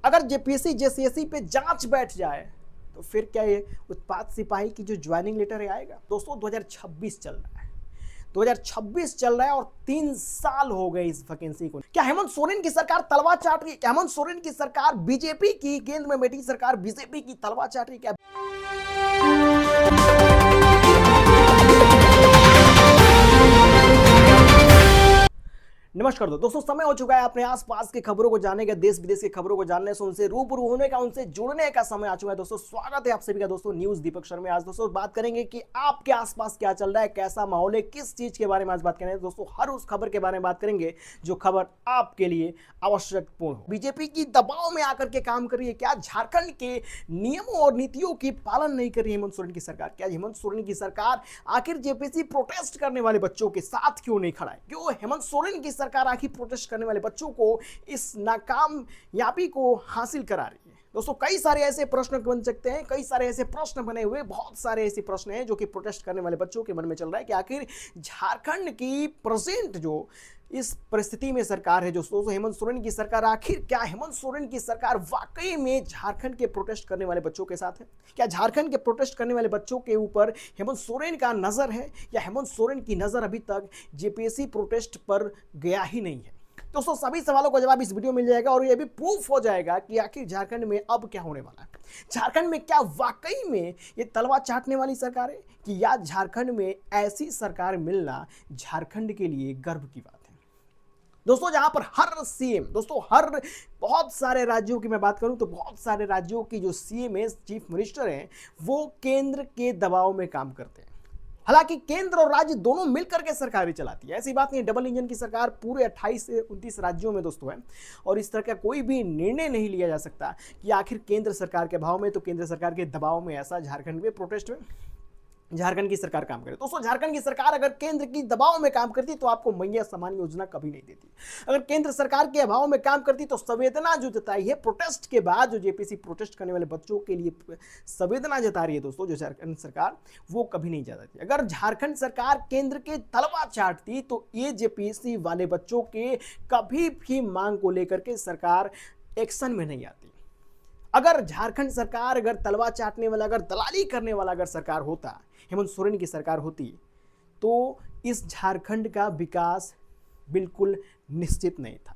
अगर जेपीएससी जेसीएससी पे जांच बैठ जाए तो फिर क्या ये उत्पाद सिपाही की जो ज्वाइनिंग लेटर है आएगा? दोस्तों 2026 चल रहा है, 2026 चल रहा है और 3 साल हो गए इस वैकेंसी को। क्या हेमंत सोरेन की सरकार तलवार चाट रही है? क्या हेमंत सोरेन की सरकार बीजेपी की, केंद्र में बैठी सरकार बीजेपी की तलवार चाट रही है क्या? नमस्कार दोस्तों, समय हो चुका है अपने आसपास की खबरों को जानने का, देश विदेश की खबरों को जानने से, उनसे रूबरू होने का, उनसे जुड़ने का समय आ चुका है। दोस्तों स्वागत है आप सभी का दोस्तों न्यूज दीपक शर्मा में। आज दोस्तों बात करेंगे कि आपके आसपास क्या चल रहा है, कैसा माहौल है, किस चीज के बारे में आज बात करेंगे। दोस्तों हर उस खबर के बारे में बात करेंगे जो खबर आपके लिए आवश्यकपूर्ण हो। बीजेपी की दबाव में आकर के काम कर रही है क्या? झारखंड के नियमों और नीतियों की पालन नहीं कर रही हेमंत सोरेन की सरकार? क्या हेमंत सोरेन की सरकार आखिर जेपीएससी प्रोटेस्ट करने वाले बच्चों के साथ क्यों नहीं खड़ा है? क्यों हेमंत सोरेन की सरकार आखिर प्रोटेस्ट करने वाले बच्चों को इस नाकामयाबी को हासिल करा रही है? दोस्तों कई सारे ऐसे प्रश्न बन सकते हैं, कई सारे ऐसे प्रश्न बने हुए, बहुत सारे ऐसे प्रश्न हैं जो कि प्रोटेस्ट करने वाले बच्चों के मन में चल रहा है कि आखिर झारखंड की प्रेजेंट जो इस परिस्थिति में सरकार है, जो दोस्तों हेमंत सोरेन की सरकार, आखिर क्या हेमंत सोरेन की सरकार वाकई में झारखंड के प्रोटेस्ट करने वाले बच्चों के साथ है? क्या झारखंड के प्रोटेस्ट करने वाले बच्चों के ऊपर हेमंत सोरेन का नजर है, या हेमंत सोरेन की नजर अभी तक जेपीएससी प्रोटेस्ट पर गया ही नहीं है? दोस्तों सभी सवालों का जवाब इस वीडियो में मिल जाएगा और यह भी प्रूफ हो जाएगा कि आखिर झारखंड में अब क्या होने वाला है। झारखंड में क्या वाकई में ये तलवार चाटने वाली सरकार है, कि या झारखंड में ऐसी सरकार मिलना झारखंड के लिए गर्व की बात है? दोस्तों जहां पर हर सीएम, दोस्तों हर बहुत सारे राज्यों की मैं बात करूं तो बहुत सारे राज्यों की जो सीएम है, चीफ मिनिस्टर हैं, वो केंद्र के दबाव में काम करते हैं। हालांकि केंद्र और राज्य दोनों मिलकर के सरकारें चलाती है, ऐसी बात नहीं। डबल इंजन की सरकार पूरे 28 से 29 राज्यों में दोस्तों है, और इस तरह का कोई भी निर्णय नहीं लिया जा सकता कि आखिर केंद्र सरकार के भाव में, तो केंद्र सरकार के दबाव में ऐसा झारखंड में प्रोटेस्ट में झारखंड की सरकार काम करे। दोस्तों झारखंड की सरकार अगर केंद्र की दबाव में काम करती तो आपको मैया सम्मान योजना कभी नहीं देती। अगर केंद्र सरकार के अभाव में काम करती तो संवेदना जो जताई है प्रोटेस्ट के बाद, जो जेपीएससी प्रोटेस्ट करने वाले बच्चों के लिए संवेदना जता रही है दोस्तों जो झारखंड सरकार, वो कभी नहीं जताती। अगर झारखंड सरकार केंद्र के तलवा चाटती तो ये जेपीएससी वाले बच्चों के कभी भी मांग को लेकर के सरकार एक्शन में नहीं आती। अगर झारखंड सरकार, अगर तलवा चाटने वाला, अगर दलाली करने वाला अगर सरकार होता, हेमंत सोरेन की सरकार होती, तो इस झारखंड का विकास बिल्कुल निश्चित नहीं था।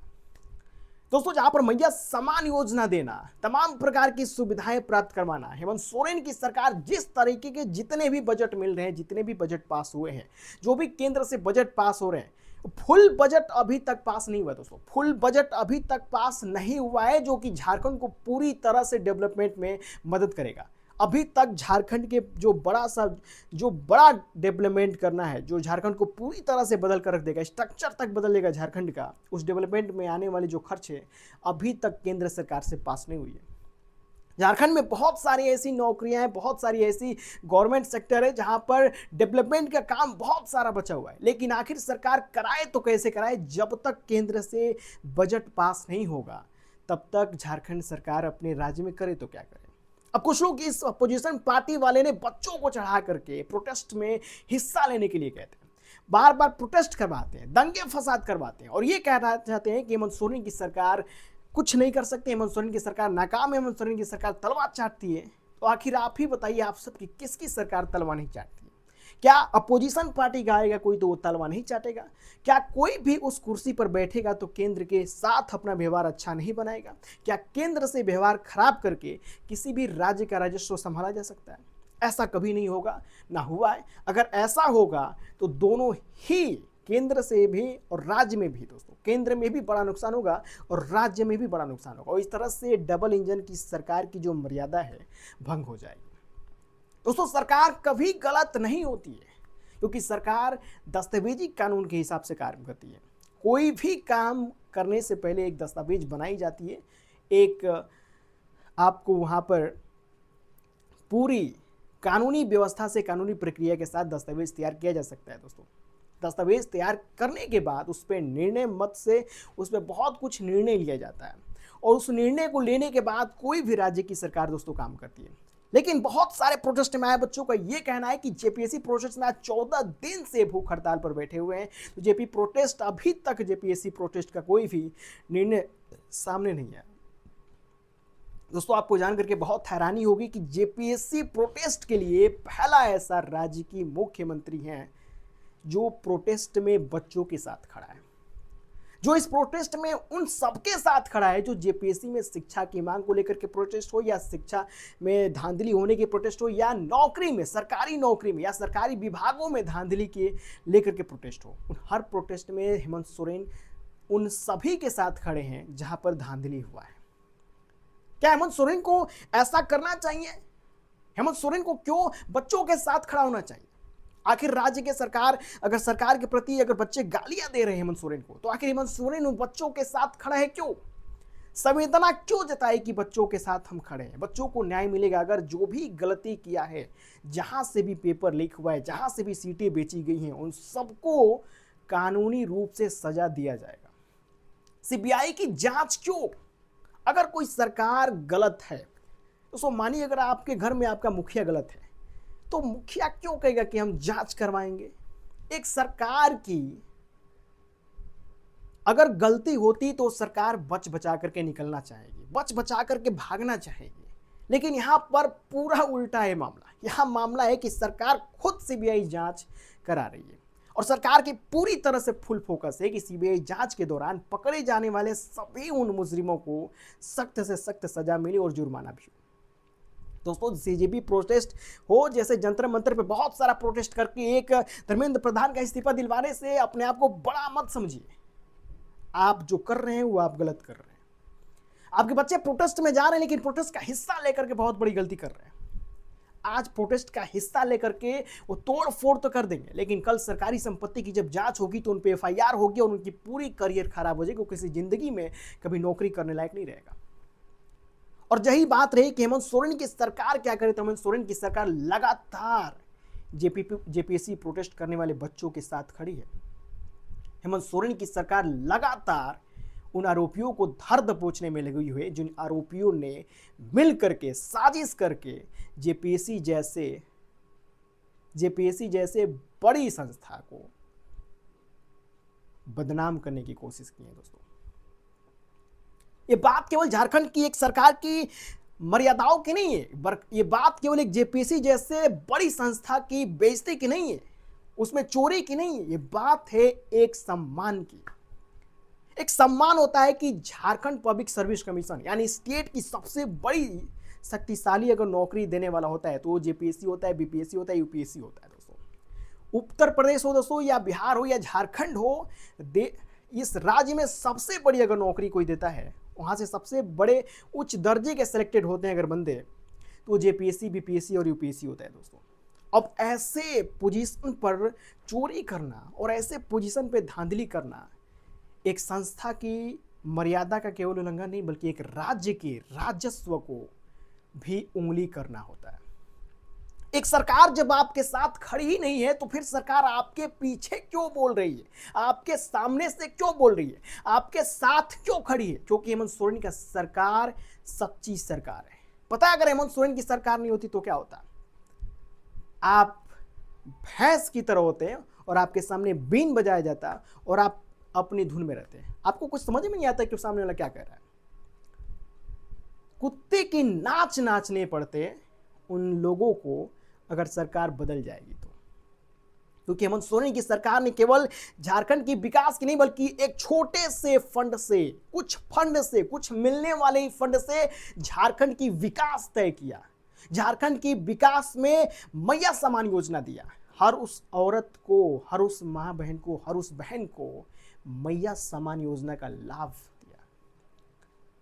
दोस्तों जहां पर मैया समान योजना देना, तमाम प्रकार की सुविधाएं प्राप्त करवाना, हेमंत सोरेन की सरकार जिस तरीके के जितने भी बजट मिल रहे हैं, जितने भी बजट पास हुए हैं, जो भी केंद्र से बजट पास हो रहे हैं, फुल बजट अभी तक पास नहीं हुआ दोस्तों। फुल बजट अभी तक पास नहीं हुआ है जो कि झारखंड को पूरी तरह से डेवलपमेंट में मदद करेगा। अभी तक झारखंड के जो बड़ा डेवलपमेंट करना है, जो झारखंड को पूरी तरह से बदल कर रख देगा, स्ट्रक्चर तक बदल देगा झारखंड का, उस डेवलपमेंट में आने वाले जो खर्च है अभी तक केंद्र सरकार से पास नहीं हुई है। झारखंड में बहुत सारी ऐसी नौकरियां हैं, बहुत सारी ऐसी गवर्नमेंट सेक्टर है जहां पर डेवलपमेंट का काम बहुत सारा बचा हुआ है, लेकिन आखिर सरकार कराए तो कैसे कराए? जब तक केंद्र से बजट पास नहीं होगा तब तक झारखंड सरकार अपने राज्य में करे तो क्या करे। अब कुछ लोग इस अपोजिशन पार्टी वाले ने बच्चों को चढ़ा करके प्रोटेस्ट में हिस्सा लेने के लिए कहते हैं, बार बार प्रोटेस्ट करवाते हैं, दंगे फसाद करवाते हैं, और ये कहना चाहते हैं कि हेमंत सोरेन की सरकार कुछ नहीं कर सकते, हेमंत सोरेन की सरकार नाकाम है, हेमंत सोरेन की सरकार तलवार चाटती है। तो आखिर आप ही बताइए, आप सबकी किसकी सरकार तलवार नहीं चाटती है? क्या अपोजिशन पार्टी का आएगा कोई तो वो तलवार नहीं चाटेगा? क्या कोई भी उस कुर्सी पर बैठेगा तो केंद्र के साथ अपना व्यवहार अच्छा नहीं बनाएगा? क्या केंद्र से व्यवहार खराब करके किसी भी राज्य का राजस्व संभाला जा सकता है? ऐसा कभी नहीं होगा, ना हुआ है। अगर ऐसा होगा तो दोनों ही, केंद्र से भी और राज्य में भी दोस्तों, केंद्र में भी बड़ा नुकसान होगा और राज्य में भी बड़ा नुकसान होगा, और इस तरह से डबल इंजन की सरकार की जो मर्यादा है भंग हो जाएगी। दोस्तों सरकार कभी गलत नहीं होती है, क्योंकि सरकार दस्तावेजी कानून के हिसाब से कार्य करती है। कोई भी काम करने से पहले एक दस्तावेज बनाई जाती है, एक आपको वहां पर पूरी कानूनी व्यवस्था से, कानूनी प्रक्रिया के साथ दस्तावेज तैयार किया जा सकता है। दोस्तों दस्तावेज तैयार करने के बाद उस पर निर्णय मत से, उस पर बहुत कुछ निर्णय लिया जाता है, और उस निर्णय को लेने के बाद कोई भी राज्य की सरकार दोस्तों काम करती है। लेकिन बहुत सारे प्रोटेस्ट में आए बच्चों का यह कहना है कि जेपीएससी प्रोटेस्ट में आज 14 दिन से भूख हड़ताल पर बैठे हुए हैं, तो अभी तक जेपीएससी प्रोटेस्ट का कोई भी निर्णय सामने नहीं आया। दोस्तों आपको जान करके बहुत हैरानी होगी कि जेपीएससी प्रोटेस्ट के लिए पहला ऐसा राज्य की मुख्यमंत्री हैं जो प्रोटेस्ट में बच्चों के साथ खड़ा है, जो इस प्रोटेस्ट में उन सबके साथ खड़ा है जो जेपीएससी में शिक्षा की मांग को लेकर के प्रोटेस्ट हो, या शिक्षा में धांधली होने की प्रोटेस्ट हो, या नौकरी में, सरकारी नौकरी में या सरकारी विभागों में धांधली के लेकर के प्रोटेस्ट हो। उन हर प्रोटेस्ट में हेमंत सोरेन उन सभी के साथ खड़े हैं जहां पर धांधली हुआ है। क्या हेमंत सोरेन को ऐसा करना चाहिए? हेमंत सोरेन को क्यों बच्चों के साथ खड़ा होना चाहिए? आखिर राज्य के सरकार, अगर सरकार के प्रति अगर बच्चे गालियां दे रहे हैं हेमंत सोरेन को, तो आखिर हेमंत सोरेन उन बच्चों के साथ खड़ा है क्यों? संवेदना क्यों जताई कि बच्चों के साथ हम खड़े हैं? बच्चों को न्याय मिलेगा। अगर जो भी गलती किया है, जहां से भी पेपर लीक हुआ है, जहां से भी सीटें बेची गई हैं, उन सबको कानूनी रूप से सजा दिया जाएगा। सीबीआई की जांच क्यों? अगर कोई सरकार गलत है तो मानिए अगर आपके घर में आपका मुखिया गलत है तो मुखिया क्यों कहेगा कि हम जांच करवाएंगे? एक सरकार की अगर गलती होती तो सरकार बच बचा करके निकलना चाहेगी, बच बचा करके भागना चाहेगी। लेकिन यहां पर पूरा उल्टा है मामला। यहां मामला है कि सरकार खुद सीबीआई जांच करा रही है और सरकार की पूरी तरह से फुल फोकस है कि सीबीआई जांच के दौरान पकड़े जाने वाले सभी उन मुजरिमों को सख्त से सख्त सजा मिले और जुर्माना भी हो। दोस्तों सीजेपी प्रोटेस्ट हो, जैसे जंतर मंतर पे बहुत सारा प्रोटेस्ट करके एक धर्मेंद्र प्रधान का इस्तीफा दिलवाने से अपने आप को बड़ा मत समझिए। आप जो कर रहे हैं वो आप गलत कर रहे हैं। आपके बच्चे प्रोटेस्ट में जा रहे हैं लेकिन प्रोटेस्ट का हिस्सा लेकर के बहुत बड़ी गलती कर रहे हैं। आज प्रोटेस्ट का हिस्सा लेकर के वो तोड़ फोड़ तो कर देंगे, लेकिन कल सरकारी संपत्ति की जब जांच होगी तो उन पे एफआईआर होगी और उनकी पूरी करियर खराब हो जाएगी। वो किसी जिंदगी में कभी नौकरी करने लायक नहीं रहेगा। और यही बात रही कि हेमंत सोरेन की सरकार क्या करे, तो हेमंत सोरेन की सरकार लगातार जेपीएससी प्रोटेस्ट करने वाले बच्चों के साथ खड़ी है। हेमंत सोरेन की सरकार लगातार उन आरोपियों को धर दबोचने में लगी हुई है जिन आरोपियों ने मिल करके साजिश करके जेपीएससी जैसे बड़ी संस्था को बदनाम करने की कोशिश की है। दोस्तों ये बात केवल झारखंड की एक सरकार की मर्यादाओं की नहीं है, ये बात केवल एक जेपीएससी जैसे बड़ी संस्था की बेइज्जती की नहीं है, उसमें चोरी की नहीं है। ये बात है एक सम्मान की। एक सम्मान होता है कि झारखंड पब्लिक सर्विस कमीशन यानी स्टेट की सबसे बड़ी शक्तिशाली अगर नौकरी देने वाला होता है तो वो जेपीएससी होता है, बीपीएससी होता है, यूपीएससी होता है। दोस्तों उत्तर प्रदेश हो दोस्तों, या बिहार हो, या झारखंड हो, इस राज्य में सबसे बड़ी अगर नौकरी कोई देता है, वहां से सबसे बड़े उच्च दर्जे के सिलेक्टेड होते हैं अगर बंदे, तो जेपीएससी, बीपीएससी और यूपीएससी होता है। दोस्तों अब ऐसे पोजीशन पर चोरी करना और ऐसे पोजीशन पे धांधली करना एक संस्था की मर्यादा का केवल उल्लंघन नहीं, बल्कि एक राज्य के राजस्व को भी उंगली करना होता है। एक सरकार जब आपके साथ खड़ी ही नहीं है तो फिर सरकार आपके पीछे क्यों बोल रही है, आपके सामने से क्यों बोल रही है, आपके साथ क्यों खड़ी है? क्योंकि हेमंत सोरेन का सरकार सच्ची सरकार है। पता है अगर हेमंत सोरेन की सरकार नहीं होती तो क्या होता? आप भैंस की तरह होते हैं और आपके सामने बीन बजाया जाता और आप अपनी धुन में रहते हैं। आपको कुछ समझ में नहीं आता कि सामने वाला क्या कह रहा है। कुत्ते की नाच नाचने पड़ते उन लोगों को अगर सरकार बदल जाएगी तो। क्योंकि हेमंत सोरेन की सरकार ने केवल झारखंड की विकास की नहीं, बल्कि एक छोटे से फंड से, कुछ मिलने वाले ही फंड से झारखंड की विकास तय किया। झारखंड की विकास में मैया समान योजना दिया। हर उस औरत को, हर उस माँ बहन को, हर उस बहन को मैया समान योजना का लाभ दिया।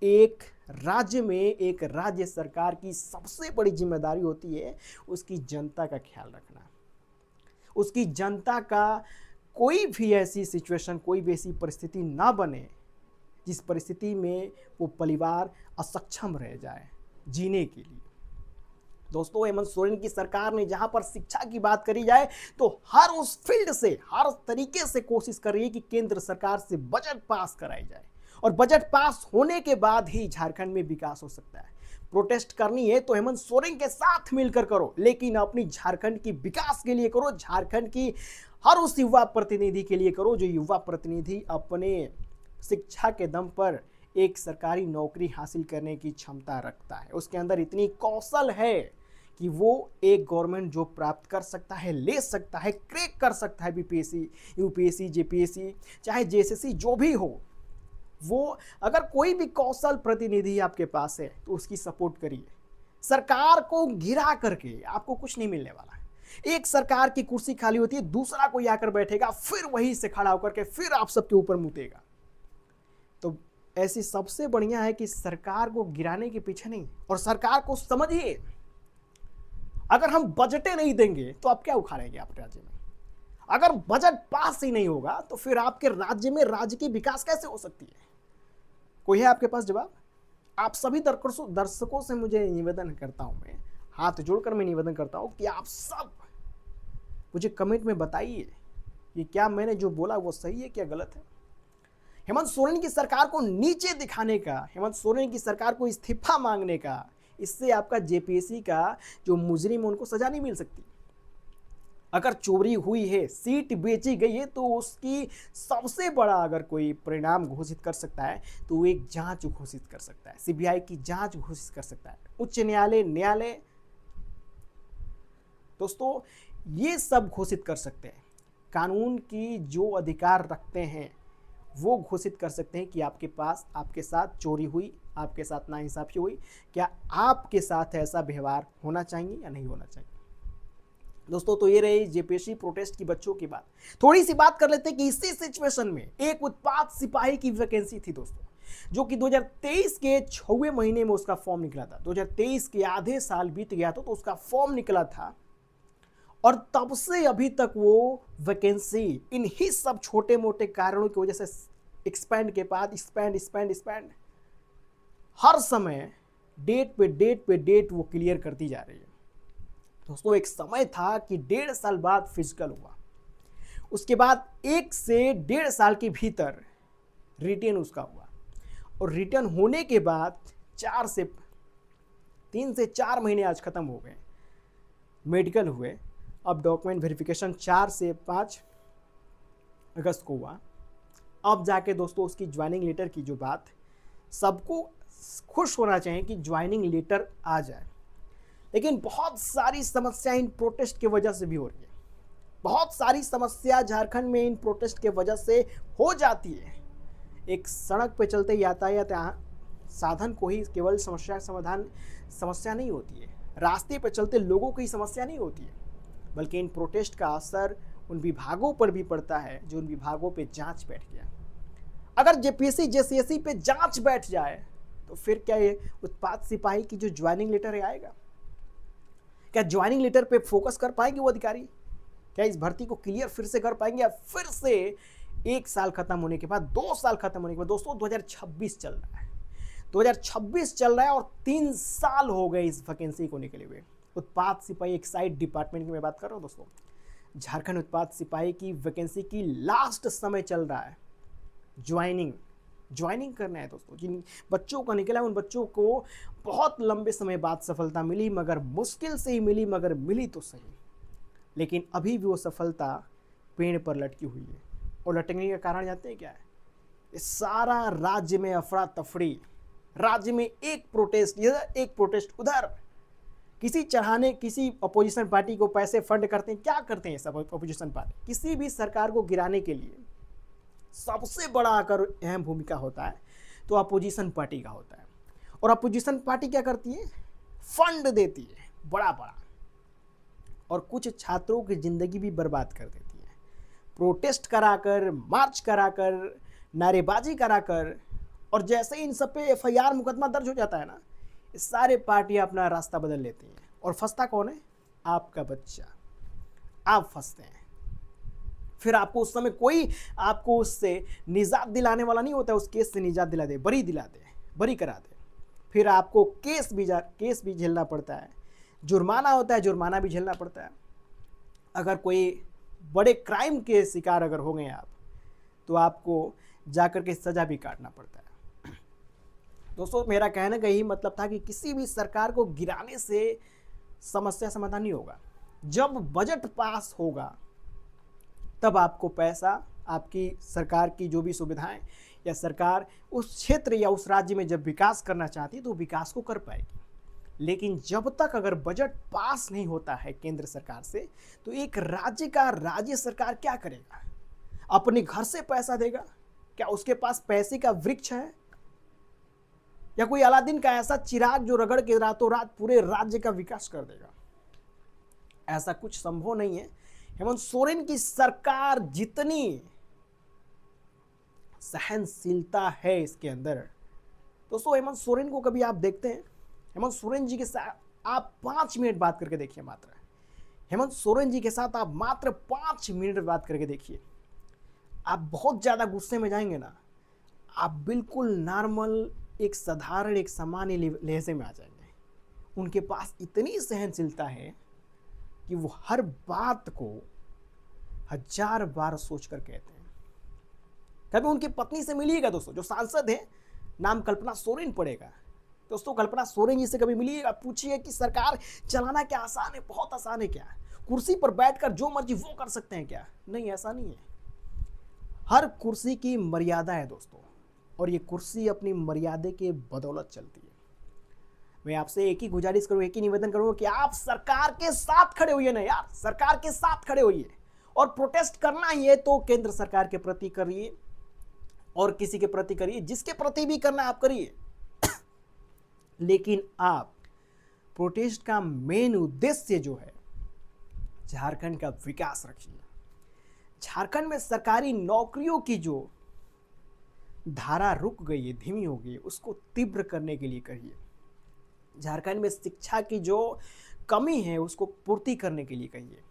एक राज्य में एक राज्य सरकार की सबसे बड़ी जिम्मेदारी होती है उसकी जनता का ख्याल रखना, उसकी जनता का कोई भी ऐसी सिचुएशन, कोई भी ऐसी परिस्थिति ना बने जिस परिस्थिति में वो परिवार असक्षम रह जाए जीने के लिए। दोस्तों हेमंत सोरेन की सरकार ने जहां पर शिक्षा की बात करी जाए तो हर उस फील्ड से, हर तरीके से कोशिश कर रही है कि केंद्र सरकार से बजट पास कराई जाए और बजट पास होने के बाद ही झारखंड में विकास हो सकता है। प्रोटेस्ट करनी है तो हेमंत सोरेन के साथ मिलकर करो, लेकिन अपनी झारखंड की विकास के लिए करो, झारखंड की हर उस युवा प्रतिनिधि के लिए करो जो युवा प्रतिनिधि अपने शिक्षा के दम पर एक सरकारी नौकरी हासिल करने की क्षमता रखता है, उसके अंदर इतनी कौशल है कि वो एक गवर्नमेंट जॉब प्राप्त कर सकता है, ले सकता है, क्रैक कर सकता है। बीपीएससी, यूपीएससी, जेपीएससी, चाहे जेएसएससी जो भी हो, वो अगर कोई भी कौशल प्रतिनिधि आपके पास है तो उसकी सपोर्ट करिए। सरकार को गिरा करके आपको कुछ नहीं मिलने वाला है। एक सरकार की कुर्सी खाली होती है, दूसरा कोई आकर बैठेगा, फिर वहीं से खड़ा होकर के फिर आप सबके ऊपर मुतेगा। तो ऐसी सबसे बढ़िया है कि सरकार को गिराने के पीछे नहीं, और सरकार को समझिए, अगर हम बजटें नहीं देंगे तो आप क्या उखाड़ेंगे आपके राज्य में? अगर बजट पास ही नहीं होगा तो फिर आपके राज्य में राज्य की विकास कैसे हो सकती है? कोई है आपके पास जवाब? आप सभी दर्शकों से मुझे निवेदन करता हूं, मैं हाथ जोड़कर मैं निवेदन करता हूं कि आप सब मुझे कमेंट में बताइए कि क्या मैंने जो बोला वो सही है क्या गलत है। हेमंत सोरेन की सरकार को नीचे दिखाने का, हेमंत सोरेन की सरकार को इस्तीफा मांगने का, इससे आपका जेपीएससी का जो मुजरिम है उनको सजा नहीं मिल सकती। अगर चोरी हुई है, सीट बेची गई है, तो उसकी सबसे बड़ा अगर कोई परिणाम घोषित कर सकता है तो वो एक जांच घोषित कर सकता है, सीबीआई की जांच घोषित कर सकता है, उच्च न्यायालय दोस्तों ये सब घोषित कर सकते हैं। कानून की जो अधिकार रखते हैं वो घोषित कर सकते हैं कि आपके पास, आपके साथ चोरी हुई, आपके साथ नाइंसाफी हुई, क्या आपके साथ ऐसा व्यवहार होना चाहिए या नहीं होना चाहिए। दोस्तों तो ये रही जेपीएससी प्रोटेस्ट की बच्चों की बात। थोड़ी सी बात कर लेते हैं कि इसी सिचुएशन में एक उत्पाद सिपाही की वैकेंसी थी दोस्तों, जो कि 2023 के 6वें महीने में उसका फॉर्म निकला था। 2023 के आधे साल बीत गया था तो उसका फॉर्म निकला था, और तब से अभी तक वो वैकेंसी इन्हीं सब छोटे मोटे कारणों की वजह से एक्सपैंड के बाद एक्सपैंड हर समय डेट पे डेट वो क्लियर करती जा रही है। दोस्तों एक समय था कि 1.5 साल बाद फिजिकल हुआ, उसके बाद 1 से 1.5 साल के भीतर रिटेन उसका हुआ, और रिटर्न होने के बाद 3 से 4 महीने आज खत्म हो गए, मेडिकल हुए, अब डॉक्यूमेंट वेरिफिकेशन 4 से 5 अगस्त को हुआ। अब जाके दोस्तों उसकी ज्वाइनिंग लेटर की जो बात, सबको खुश होना चाहिए कि ज्वाइनिंग लेटर आ जाए, लेकिन बहुत सारी समस्या इन प्रोटेस्ट की वजह से भी हो रही है। बहुत सारी समस्या झारखंड में इन प्रोटेस्ट के वजह से हो जाती है। एक सड़क पे चलते यातायात साधन को ही केवल समस्या नहीं होती है, रास्ते पे चलते लोगों की समस्या नहीं होती है, बल्कि इन प्रोटेस्ट का असर उन विभागों पर भी पड़ता है जो उन विभागों पे जांच बैठ गया। अगर जेपीएससी जेसीएससी पे जांच बैठ जाए तो फिर क्या ये उत्पाद सिपाही की जो ज्वाइनिंग लेटर आएगा, क्या ज्वाइनिंग लेटर पे फोकस कर पाएंगे वो अधिकारी? क्या इस भर्ती को क्लियर फिर से कर पाएंगे, या फिर से 1 साल खत्म होने के बाद, 2 साल खत्म होने के बाद, दोस्तों 2026 चल रहा है, 2026 चल रहा है और 3 साल हो गए इस वैकेंसी को निकले हुए। उत्पाद सिपाही एक्साइज डिपार्टमेंट की मैं बात कर रहा हूँ दोस्तों, झारखंड उत्पाद सिपाही की वैकेंसी की लास्ट समय चल रहा है। ज्वाइनिंग करना है दोस्तों। जिन बच्चों का निकला उन बच्चों को बहुत लंबे समय बाद सफलता मिली, मगर मुश्किल से ही मिली, मगर मिली तो सही, लेकिन अभी भी वो सफलता पेड़ पर लटकी हुई है। और लटकने का कारण जानते हैं क्या है? सारा राज्य में अफरा तफरी, राज्य में एक प्रोटेस्ट इधर एक प्रोटेस्ट उधर, किसी अपोजिशन पार्टी को पैसे फंड करते हैं। क्या करते हैं सब अपोजिशन पार्टी? किसी भी सरकार को गिराने के लिए सबसे बड़ा अगर अहम भूमिका होता है तो अपोजिशन पार्टी का होता है। और अपोजिशन पार्टी क्या करती है? फंड देती है बड़ा बड़ा, और कुछ छात्रों की जिंदगी भी बर्बाद कर देती है, प्रोटेस्ट कराकर, मार्च कराकर, नारेबाजी कराकर। और जैसे ही इन सब पे एफआईआर मुकदमा दर्ज हो जाता है ना, सारे पार्टियां अपना रास्ता बदल लेती हैं, और फंसता कौन है? आपका बच्चा। आप फंसते हैं। फिर आपको उस समय कोई आपको उससे निजात दिलाने वाला नहीं होता, उस केस से निजात दिला दे, बरी करा दे। फिर आपको केस भी झेलना पड़ता है, जुर्माना होता है, जुर्माना भी झेलना पड़ता है। अगर कोई बड़े क्राइम के शिकार अगर हो गए आप, तो आपको जाकर के सजा भी काटना पड़ता है। दोस्तों मेरा कहने का यही मतलब था कि किसी भी सरकार को गिराने से समस्या समाधान नहीं होगा। जब बजट पास होगा तब आपको पैसा, आपकी सरकार की जो भी सुविधाएं या सरकार उस क्षेत्र या उस राज्य में जब विकास करना चाहती है तो विकास को कर पाएगी। लेकिन जब तक अगर बजट पास नहीं होता है केंद्र सरकार से, तो एक राज्य का राज्य सरकार क्या करेगा? अपने घर से पैसा देगा? क्या उसके पास पैसे का वृक्ष है? या कोई अलादीन का ऐसा चिराग जो रगड़ के रातों रात पूरे राज्य का विकास कर देगा? ऐसा कुछ संभव नहीं है। हेमंत सोरेन की सरकार जितनी सहनशीलता है इसके अंदर, दोस्तों हेमंत सोरेन को कभी आप देखते हैं? हेमंत सोरेन जी के साथ आप 5 मिनट बात करके देखिए। मात्र हेमंत सोरेन जी के साथ आप मात्र 5 मिनट बात करके देखिए। आप बहुत ज़्यादा गुस्से में जाएंगे ना, आप बिल्कुल नॉर्मल एक साधारण एक सामान्य लहजे में आ जाएंगे। उनके पास इतनी सहनशीलता है कि वो हर बात को 1000 बार सोच कर कहते हैं। कभी उनकी पत्नी से मिलिएगा दोस्तों, जो सांसद है, नाम कल्पना सोरेन पड़ेगा। दोस्तों कल्पना सोरेन जी से कभी मिलिएगा, पूछिए कि सरकार चलाना क्या आसान है? बहुत आसान है क्या? कुर्सी पर बैठकर जो मर्जी वो कर सकते हैं क्या? नहीं, ऐसा नहीं है। हर कुर्सी की मर्यादा है दोस्तों, और ये कुर्सी अपनी मर्यादा के बदौलत चलती है। मैं आपसे एक ही गुजारिश करूँ, एक ही निवेदन करूँगा कि आप सरकार के साथ खड़े होइए ना यार, सरकार के साथ खड़े होइए। और प्रोटेस्ट करना ही है तो केंद्र सरकार के प्रति करिए और किसी के प्रति करिए, जिसके प्रति भी करना आप करिए। लेकिन आप प्रोटेस्ट का मेन उद्देश्य जो है झारखंड का विकास रखिए। झारखंड में सरकारी नौकरियों की जो धारा रुक गई है, धीमी हो गई है, उसको तीव्र करने के लिए करिए। झारखंड में शिक्षा की जो कमी है उसको पूर्ति करने के लिए कहिए।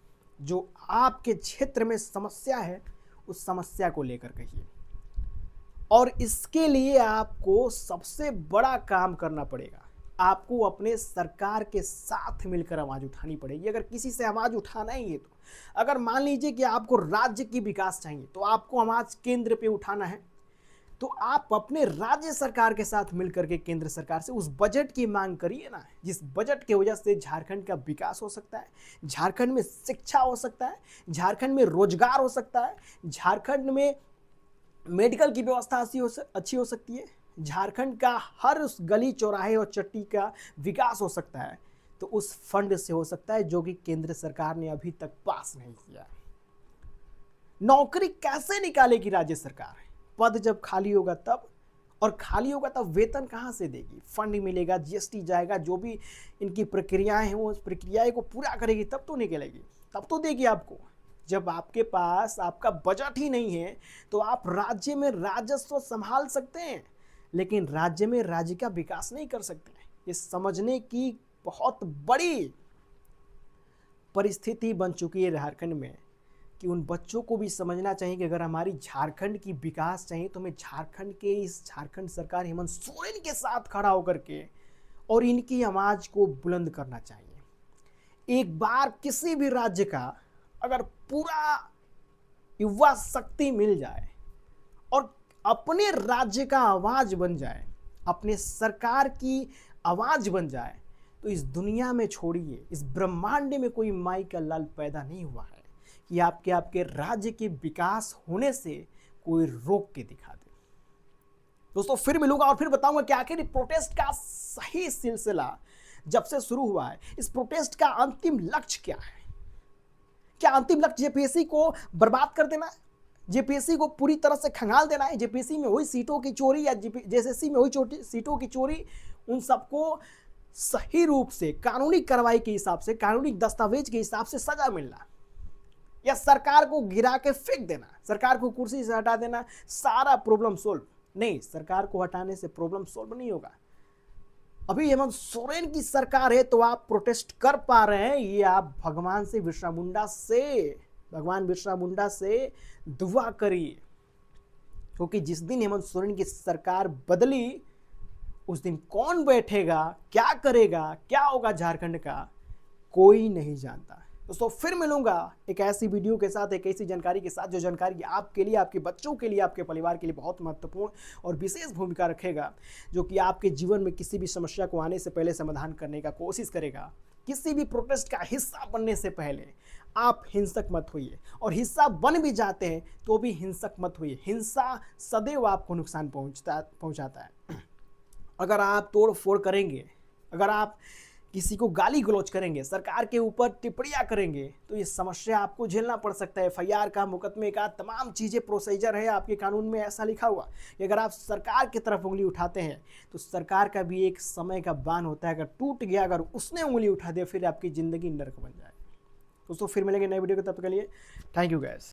जो आपके क्षेत्र में समस्या है उस समस्या को लेकर कहिए। और इसके लिए आपको सबसे बड़ा काम करना पड़ेगा, आपको अपने सरकार के साथ मिलकर आवाज़ उठानी पड़ेगी। अगर किसी से आवाज़ उठाना ही है तो, अगर मान लीजिए कि आपको राज्य की विकास चाहिए तो आपको आवाज़ केंद्र पे उठाना है, तो आप अपने राज्य सरकार के साथ मिलकर के केंद्र सरकार से उस बजट की मांग करिए ना, जिस बजट की वजह से झारखंड का विकास हो सकता है, झारखंड में शिक्षा हो सकता है, झारखंड में रोजगार हो सकता है, झारखंड में मेडिकल की व्यवस्था अच्छी हो सकती है, झारखंड का हर उस गली चौराहे और चट्टी का विकास हो सकता है। तो उस फंड से हो सकता है जो कि केंद्र सरकार ने अभी तक पास नहीं किया। नौकरी कैसे निकालेगी राज्य सरकार? पद जब खाली होगा तब, और खाली होगा तब वेतन कहाँ से देगी? फंड मिलेगा, जीएसटी जाएगा, जो भी इनकी प्रक्रियाएं हैं वो उस प्रक्रिया को पूरा करेगी तब तो निकलेगी, तब तो देगी आपको। जब आपके पास आपका बजट ही नहीं है तो आप राज्य में राजस्व संभाल सकते हैं, लेकिन राज्य में राज्य का विकास नहीं कर सकते। ये समझने की बहुत बड़ी परिस्थिति बन चुकी है झारखंड में कि उन बच्चों को भी समझना चाहिए कि अगर हमारी झारखंड की विकास चाहिए तो हमें झारखंड के इस झारखंड सरकार हेमंत सोरेन के साथ खड़ा होकर के और इनकी आवाज़ को बुलंद करना चाहिए। एक बार किसी भी राज्य का अगर पूरा युवा शक्ति मिल जाए और अपने राज्य का आवाज बन जाए, अपने सरकार की आवाज बन जाए, तो इस दुनिया में छोड़िए, इस ब्रह्मांड में कोई माई का लाल पैदा नहीं हुआ है कि आपके राज्य के विकास होने से कोई रोक के दिखा दे। दोस्तों फिर मिलूंगा और फिर बताऊंगा कि आखिर प्रोटेस्ट का सही सिलसिला जब से शुरू हुआ है, इस प्रोटेस्ट का अंतिम लक्ष्य क्या है? क्या अंतिम लक्ष्य जेपीएससी को बर्बाद कर देना है? जेपीएससी को पूरी तरह से खंगाल देना है? जेपीएससी में हुई सीटों की चोरी या जेएसएससी में हुई सीटों की चोरी, उन सबको सही रूप से कानूनी कार्रवाई के हिसाब से, कानूनी दस्तावेज के हिसाब से सजा मिलना, या सरकार को गिरा के फेंक देना, सरकार को कुर्सी से हटा देना, सारा प्रॉब्लम सोल्व? नहीं, सरकार को हटाने से प्रॉब्लम सोल्व नहीं होगा। अभी हेमंत सोरेन की सरकार है तो आप प्रोटेस्ट कर पा रहे हैं, ये आप भगवान बिरसा मुंडा से दुआ करिए, क्योंकि जिस दिन हेमंत सोरेन की सरकार बदली उस दिन कौन बैठेगा, क्या करेगा, क्या होगा झारखंड का, कोई नहीं जानता। दोस्तों फिर मिलूंगा एक ऐसी वीडियो के साथ, एक ऐसी जानकारी के साथ जो जानकारी आपके लिए, आपके बच्चों के लिए, आपके परिवार के लिए बहुत महत्वपूर्ण और विशेष भूमिका रखेगा, जो कि आपके जीवन में किसी भी समस्या को आने से पहले समाधान करने का कोशिश करेगा। किसी भी प्रोटेस्ट का हिस्सा बनने से पहले आप हिंसक मत होइए, और हिस्सा बन भी जाते हैं तो भी हिंसक मत होइए। हिंसा सदैव आपको नुकसान पहुंचाता है। अगर आप तोड़ फोड़ करेंगे, अगर आप किसी को गाली गलौज करेंगे, सरकार के ऊपर टिप्पणियां करेंगे, तो ये समस्या आपको झेलना पड़ सकता है। एफआईआर का, मुकदमे का, तमाम चीज़ें प्रोसीजर है आपके कानून में, ऐसा लिखा हुआ कि अगर आप सरकार की तरफ उंगली उठाते हैं तो सरकार का भी एक समय का बान होता है। अगर टूट गया, अगर उसने उंगली उठा दिया, फिर आपकी ज़िंदगी नर्क बन जाए। दोस्तों फिर मिलेंगे नए वीडियो के, तब तक के लिए थैंक यू गैस।